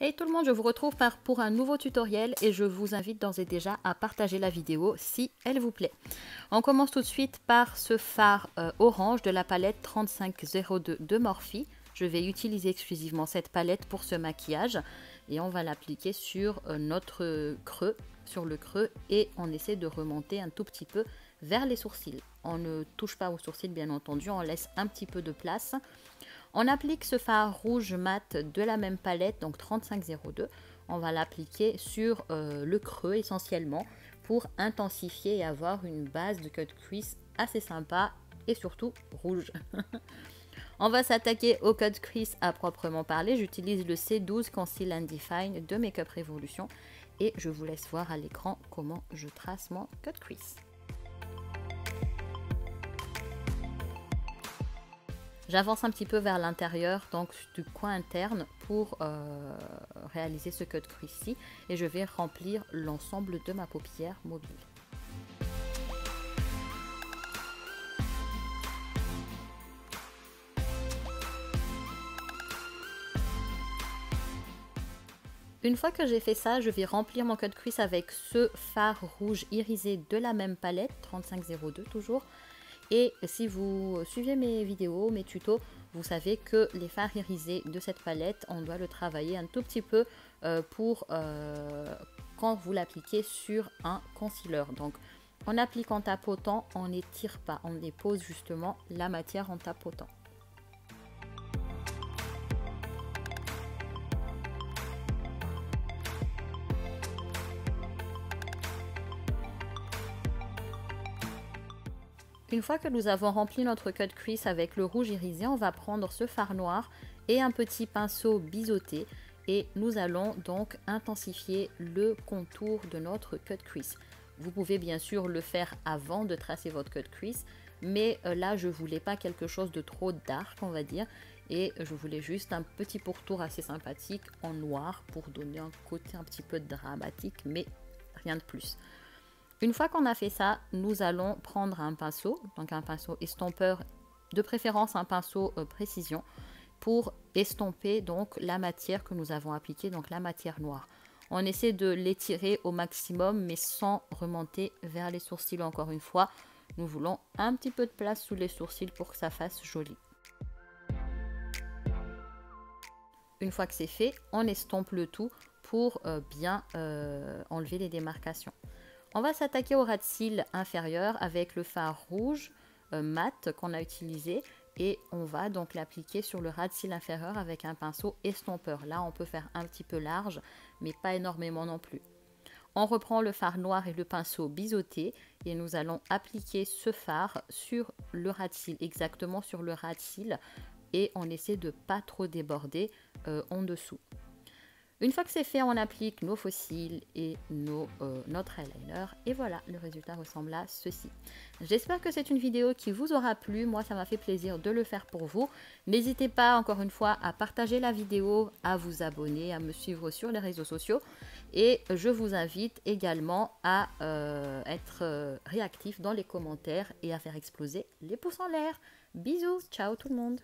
Hey tout le monde, je vous retrouve pour un nouveau tutoriel et je vous invite d'ores et déjà à partager la vidéo si elle vous plaît. On commence tout de suite par ce fard orange de la palette 3502 de Morphe. Je vais utiliser exclusivement cette palette pour ce maquillage et on va l'appliquer sur notre creux, sur le creux, et on essaie de remonter un tout petit peu vers les sourcils. On ne touche pas aux sourcils bien entendu, on laisse un petit peu de place. On applique ce fard rouge mat de la même palette, donc 3502. On va l'appliquer sur le creux essentiellement pour intensifier et avoir une base de cut crease assez sympa et surtout rouge. On va s'attaquer au cut crease à proprement parler. J'utilise le C12 Conceal and Define de Makeup Revolution et je vous laisse voir à l'écran comment je trace mon cut crease. J'avance un petit peu vers l'intérieur, donc du coin interne, pour réaliser ce cut crease-ci, et je vais remplir l'ensemble de ma paupière mobile. Une fois que j'ai fait ça, je vais remplir mon cut crease avec ce fard rouge irisé de la même palette, 3502 toujours. Et si vous suivez mes vidéos, mes tutos, vous savez que les fards irisés de cette palette, on doit le travailler un tout petit peu pour quand vous l'appliquez sur un concealer. Donc on applique en tapotant, on n'étire pas, on dépose justement la matière en tapotant. Une fois que nous avons rempli notre cut crease avec le rouge irisé, on va prendre ce fard noir et un petit pinceau biseauté et nous allons donc intensifier le contour de notre cut crease. Vous pouvez bien sûr le faire avant de tracer votre cut crease, mais là je voulais pas quelque chose de trop dark, on va dire, et je voulais juste un petit pourtour assez sympathique en noir pour donner un côté un petit peu dramatique, mais rien de plus. Une fois qu'on a fait ça, nous allons prendre un pinceau, donc un pinceau estompeur, de préférence un pinceau précision, pour estomper donc la matière que nous avons appliquée, donc la matière noire. On essaie de l'étirer au maximum, mais sans remonter vers les sourcils encore une fois. Nous voulons un petit peu de place sous les sourcils pour que ça fasse joli. Une fois que c'est fait, on estompe le tout pour bien enlever les démarcations. On va s'attaquer au ras de cils inférieur avec le fard rouge mat qu'on a utilisé et on va donc l'appliquer sur le ras de cils inférieur avec un pinceau estompeur. Là, on peut faire un petit peu large, mais pas énormément non plus. On reprend le fard noir et le pinceau biseauté et nous allons appliquer ce fard sur le ras de cils, exactement sur le ras de cils, et on essaie de pas trop déborder en dessous. Une fois que c'est fait, on applique nos faux cils et notre eyeliner. Et voilà, le résultat ressemble à ceci. J'espère que c'est une vidéo qui vous aura plu. Moi, ça m'a fait plaisir de le faire pour vous. N'hésitez pas, encore une fois, à partager la vidéo, à vous abonner, à me suivre sur les réseaux sociaux. Et je vous invite également à être réactif dans les commentaires et à faire exploser les pouces en l'air. Bisous, ciao tout le monde!